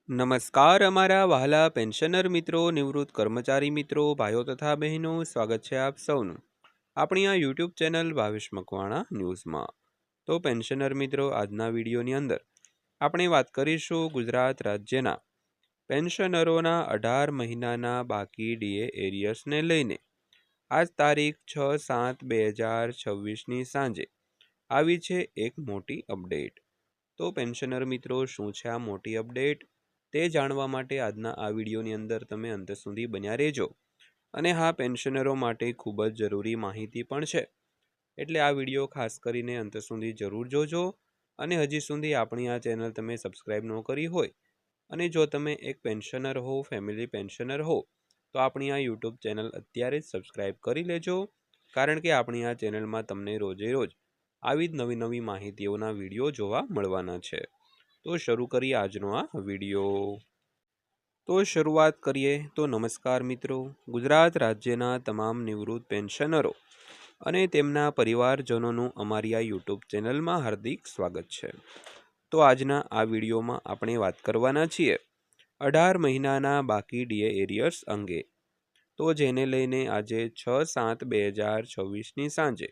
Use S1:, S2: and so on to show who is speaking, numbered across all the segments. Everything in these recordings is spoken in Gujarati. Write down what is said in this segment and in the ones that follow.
S1: નમસ્કાર અમારા વહાલા પેન્શનર મિત્રો, નિવૃત્ત કર્મચારી મિત્રો, ભાઈઓ તથા બહેનો, સ્વાગત છે આપ સૌનું આપણી આ યુટ્યુબ ચેનલ ભાવેશ મકવાણા ન્યૂઝમાં। તો પેન્શનર મિત્રો, આજના વિડીયોની અંદર આપણે વાત કરીશું ગુજરાત રાજ્યના પેન્શનરોના 18 મહિનાના બાકી ડીએ એરિયર્સને લઈને। આજ તારીખ 6/7/2026ની સાંજે આવી છે એક મોટી અપડેટ। તો પેન્શનર મિત્રો, શું છે આ મોટી અપડેટ તે જાણવા માટે આજના આ વિડીયોની અંદર તમે અંત સુધી બન્યા રહેજો। અને હા, પેન્શનરો માટે ખૂબ જ જરૂરી માહિતી પણ છે, એટલે આ વિડીયો ખાસ કરીને અંત સુધી જરૂર જોજો। અને હજી સુધી આપણી આ ચેનલ તમે સબસ્ક્રાઈબ ન કરી હોય અને જો તમે એક પેન્શનર હો, ફેમિલી પેન્શનર હો, તો આપણી આ યુટ્યુબ ચેનલ અત્યારે જ સબસ્ક્રાઈબ કરી લેજો, કારણ કે આપણી આ ચેનલમાં તમને રોજે રોજ આવી જ નવી નવી માહિતીઓના વિડીયો જોવા મળવાના છે। તો શરૂ કરીએ આજનો આ વિડીયો। તો શરૂઆત કરીએ તો નમસ્કાર મિત્રો, ગુજરાત રાજ્યના તમામ નિવૃત્ત પેન્શનરો અને તેમના પરિવારજનોનું અમારી આ યુટ્યુબ ચેનલમાં હાર્દિક સ્વાગત છે। તો આજના આ વિડીયોમાં આપણે વાત કરવાના છીએ 18 મહિનાના બાકી ડીએ એરિયર્સ અંગે। તો જેને લઈને આજે 6/7/2026ની સાંજે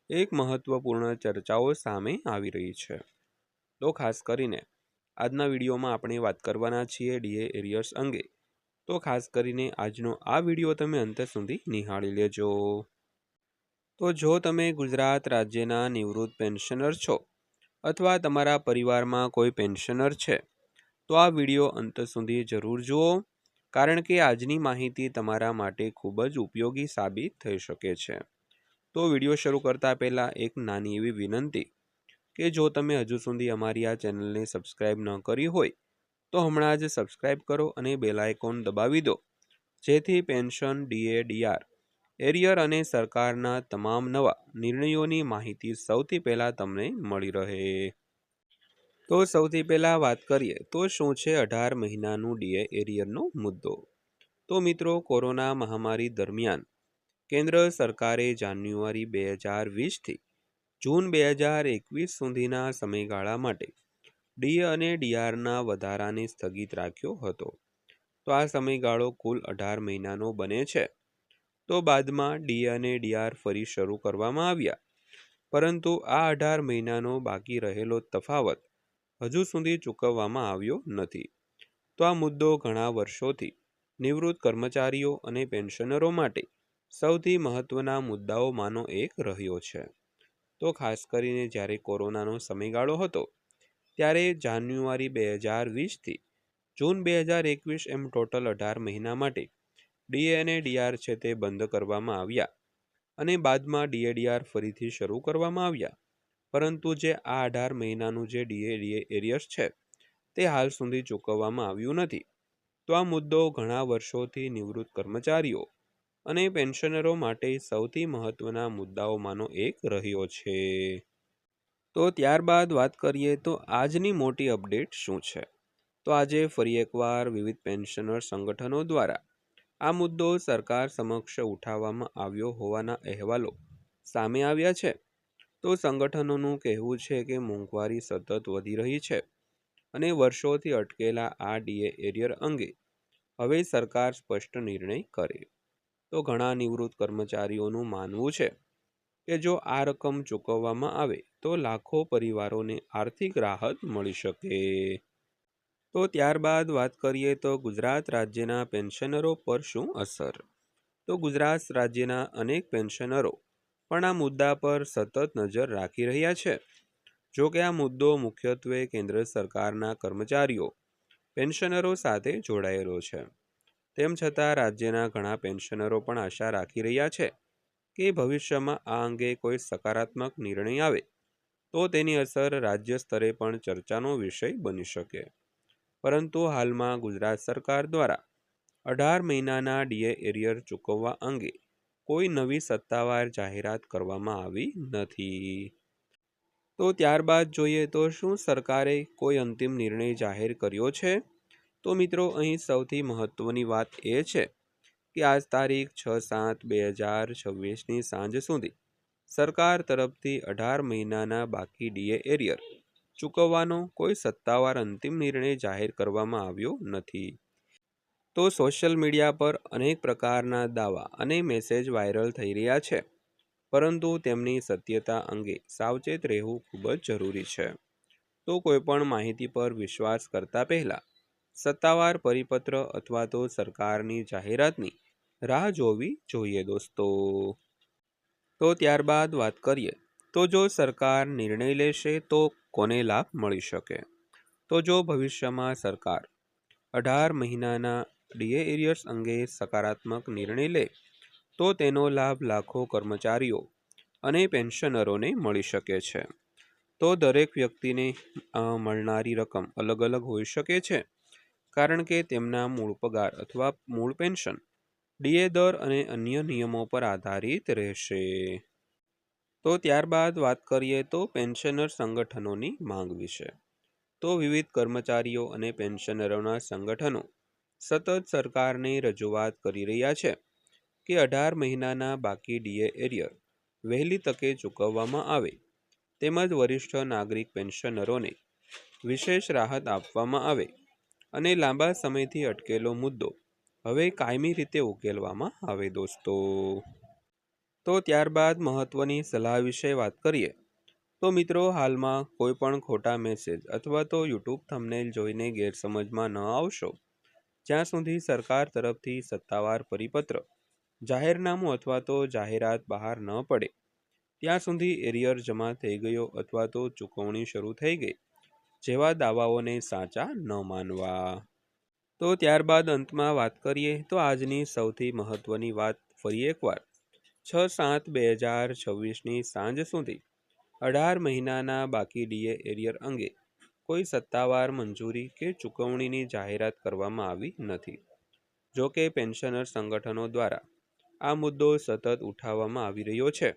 S1: એક મહત્વપૂર્ણ ચર્ચાઓ સામે આવી રહી છે। તો ખાસ કરીને આજના વિડીયોમાં આપણે વાત કરવાના છીએ ડીએ એરિયર્સ અંગે। તો ખાસ કરીને આજનો આ વિડીયો તમે અંત સુધી નિહાળી લેજો। તો જો તમે ગુજરાત રાજ્યના નિવૃત્ત પેન્શનર છો અથવા તમારા પરિવારમાં કોઈ પેન્શનર છે, તો આ વિડીયો અંત સુધી જરૂર જુઓ, કારણ કે આજની માહિતી તમારા માટે ખૂબ જ ઉપયોગી સાબિત થઈ શકે છે। તો વિડીયો શરૂ કરતા પહેલાં એક નાની એવી વિનંતી કે જો તમે હજુ સુધી અમારી આ ચેનલને સબસ્ક્રાઈબ ન કરી હોય તો હમણાં જ સબસ્ક્રાઈબ કરો અને બેલ આઇકોન દબાવી દો, જેથી પેન્શન, ડીએ, ડીઆર, એરિયર અને સરકારના તમામ નવા નિર્ણયોની માહિતી સૌથી પહેલાં તમને મળી રહે। તો સૌથી પહેલાં વાત કરીએ તો શું છે 18 મહિનાનું ડીએ એરિયરનો મુદ્દો। તો મિત્રો, કોરોના મહામારી દરમિયાન કેન્દ્ર સરકારે જાન્યુઆરી 2020થી જૂન 2021 સુધીના સમયગાળા માટે ડીએ અને ડીઆરના વધારાને સ્થગિત રાખ્યો હતો। તો આ સમયગાળો કુલ 18 મહિનાનો બને છે। તો બાદમાં ડીએ અને ડીઆર ફરી શરૂ કરવામાં આવ્યા, પરંતુ આ 18 મહિનાનો બાકી રહેલો તફાવત હજુ સુધી ચૂકવવામાં આવ્યો નથી। તો આ મુદ્દો ઘણા વર્ષોથી નિવૃત્ત કર્મચારીઓ અને પેન્શનરો માટે સૌથી મહત્વના મુદ્દાઓમાંનો એક રહ્યો છે। તો ખાસ કરીને જ્યારે કોરોનાનો સમયગાળો હતો ત્યારે જાન્યુઆરી 2020થી જૂન 2021 એમ ટોટલ 18 મહિના માટે ડીએ અને ડીઆર છે તે બંધ કરવામાં આવ્યા અને બાદમાં ડીએડીઆર ફરીથી શરૂ કરવામાં આવ્યા, પરંતુ જે આ 18 મહિનાનું જે ડીએ એરિયર્સ છે તે હાલ સુધી ચૂકવવામાં આવ્યું નથી। તો આ મુદ્દો ઘણા વર્ષોથી નિવૃત્ત કર્મચારીઓ અને પેન્શનરો માટે સૌથી મહત્વના મુદ્દાઓમાંનો એક રહ્યો છે। તો ત્યારબાદ વાત કરીએ તો આજની મોટી અપડેટ શું છે। તો આજે ફરી એકવાર વિવિધ પેન્શનર સંગઠનો દ્વારા આ મુદ્દો સરકાર સમક્ષ ઉઠાવવામાં આવ્યો હોવાના અહેવાલો સામે આવ્યા છે। તો સંગઠનોનું કહેવું છે કે મોંઘવારી સતત વધી રહી છે અને વર્ષોથી અટકેલા આ ડીએ એરિયર અંગે હવે સરકાર સ્પષ્ટ નિર્ણય કરે। તો ઘણા નિવૃત્ત કર્મચારીઓનું માનવું છે કે જો આ રકમ ચૂકવવામાં આવે તો લાખો પરિવારોને આર્થિક રાહત મળી શકે। તો ત્યારબાદ વાત કરીએ તો ગુજરાત રાજ્યના પેન્શનરો પર શું અસર। તો ગુજરાત રાજ્યના અનેક પેન્શનરો પણ આ મુદ્દા પર સતત નજર રાખી રહ્યા છે। જો કે આ મુદ્દો મુખ્યત્વે કેન્દ્ર સરકારના કર્મચારીઓ પેન્શનરો સાથે જોડાયેલો છે, તેમ છતાં રાજ્યના ઘણા પેન્શનરો પણ આશા રાખી રહ્યા છે કે ભવિષ્યમાં આ અંગે કોઈ સકારાત્મક નિર્ણય આવે તો તેની અસર રાજ્ય સ્તરે પણ ચર્ચાનો વિષય બની શકે। પરંતુ હાલમાં ગુજરાત સરકાર દ્વારા 18 મહિનાના ડીએ એરિયર ચૂકવવા અંગે કોઈ નવી સત્તાવાર જાહેરાત કરવામાં આવી નથી। તો ત્યારબાદ જોઈએ તો શું સરકારે કોઈ અંતિમ નિર્ણય જાહેર કર્યો છે। તો મિત્રો, અહીં સૌથી મહત્વની વાત એ છે કે આજ તારીખ 6/7/2026ની સાંજ સુધી સરકાર તરફથી 18 મહિનાના બાકી ડીએ એરિયર ચૂકવવાનો કોઈ સત્તાવાર અંતિમ નિર્ણય જાહેર કરવામાં આવ્યો નથી. તો સોશિયલ મીડિયા પર અનેક પ્રકારના દાવા અને મેસેજ વાયરલ થઈ રહ્યા છે, પરંતુ તેમની સત્યતા અંગે સાવચેત રહેવું ખૂબ જ જરૂરી છે. તો કોઈપણ માહિતી પર વિશ્વાસ કરતા પહેલા સત્તાવાર પરિપત્ર અથવા તો સરકારની જાહેરાતની રાહ જોવી જોઈએ દોસ્તો. તો ત્યારબાદ વાત કરીએ તો જો સરકાર નિર્ણય લેશે તો કોને લાભ મળી શકે. તો જો ભવિષ્યમાં સરકાર 18 મહિનાના ડીએ એરિયર્સ અંગે સકારાત્મક નિર્ણય લે તો તેનો લાભ લાખો કર્મચારીઓ અને પેન્શનરોને મળી શકે છે. તો દરેક વ્યક્તિને મળનારી રકમ અલગ અલગ હોઈ શકે છે, કારણ કે તેમના મૂળ પગાર અથવા મૂળ પેન્શન ડીએ દર અને અન્ય નિયમો પર આધારિત રહેશે. તો ત્યારબાદ વાત કરીએ તો પેન્શનર સંગઠનોની માંગ વિશે. તો વિવિધ કર્મચારીઓ અને પેન્શનરોના સંગઠનો સતત સરકારને રજૂઆત કરી રહ્યા છે કે 18 મહિનાના બાકી ડીએ એરિયર વહેલી તકે ચૂકવવામાં આવે, તેમજ વરિષ્ઠ નાગરિક પેન્શનરોને વિશેષ રાહત આપવામાં આવે અને લાંબા સમયથી અટકેલો મુદ્દો હવે કાયમી રીતે ઉકેલવામાં આવે દોસ્તો. તો ત્યારબાદ મહત્વની સલાહ વિશે વાત કરીએ તો મિત્રો, હાલમાં કોઈ પણ ખોટા મેસેજ અથવા તો યુટ્યુબ થંબનેલ જોઈને ગેરસમજમાં ન આવશો. જ્યાં સુધી સરકાર તરફથી સત્તાવાર પરિપત્ર, જાહેરનામું અથવા તો જાહેરાત બહાર ન પડે ત્યાં સુધી એરિયર જમા થઈ ગયો અથવા તો ચૂકવણી શરૂ થઈ ગઈ જેવા દાવાઓને સાચા ન માનવા. તો ત્યારબાદ અંતમાં વાત કરીએ તો આજની સૌથી મહત્વની વાત ફરી એકવાર 6/7/2026ની સાંજ સુધી 18 મહિનાના બાકી ડીએ એરિયર અંગે કોઈ સત્તાવાર મંજૂરી કે ચૂકવણીની જાહેરાત કરવામાં આવી નથી. જો કે પેન્શનર સંગઠનો દ્વારા આ મુદ્દો સતત ઉઠાવવામાં આવી રહ્યો છે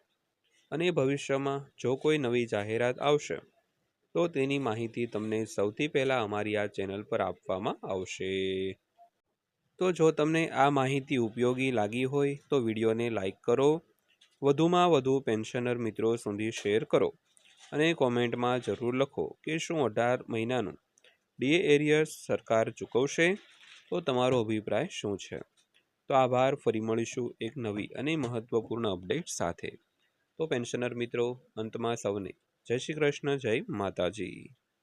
S1: અને ભવિષ્યમાં જો કોઈ નવી જાહેરાત આવશે તો તેની માહિતી તમને સૌથી પહેલાં અમારી આ ચેનલ પર આપવામાં આવશે. તો જો તમને આ માહિતી ઉપયોગી લાગી હોય તો વિડીયોને લાઈક કરો, વધુમાં વધુ પેન્શનર મિત્રો સુધી શેર કરો અને કોમેન્ટમાં જરૂર લખો કે શું 18 મહિનાનું ડીએ એરિયર્સ સરકાર ચૂકવશે? તો તમારો અભિપ્રાય શું છે? તો આભાર. ફરી મળીશું એક નવી અને મહત્વપૂર્ણ અપડેટ સાથે. તો પેન્શનર મિત્રો, અંતમાં સૌને જય શ્રી કૃષ્ણ, જય માતાજી.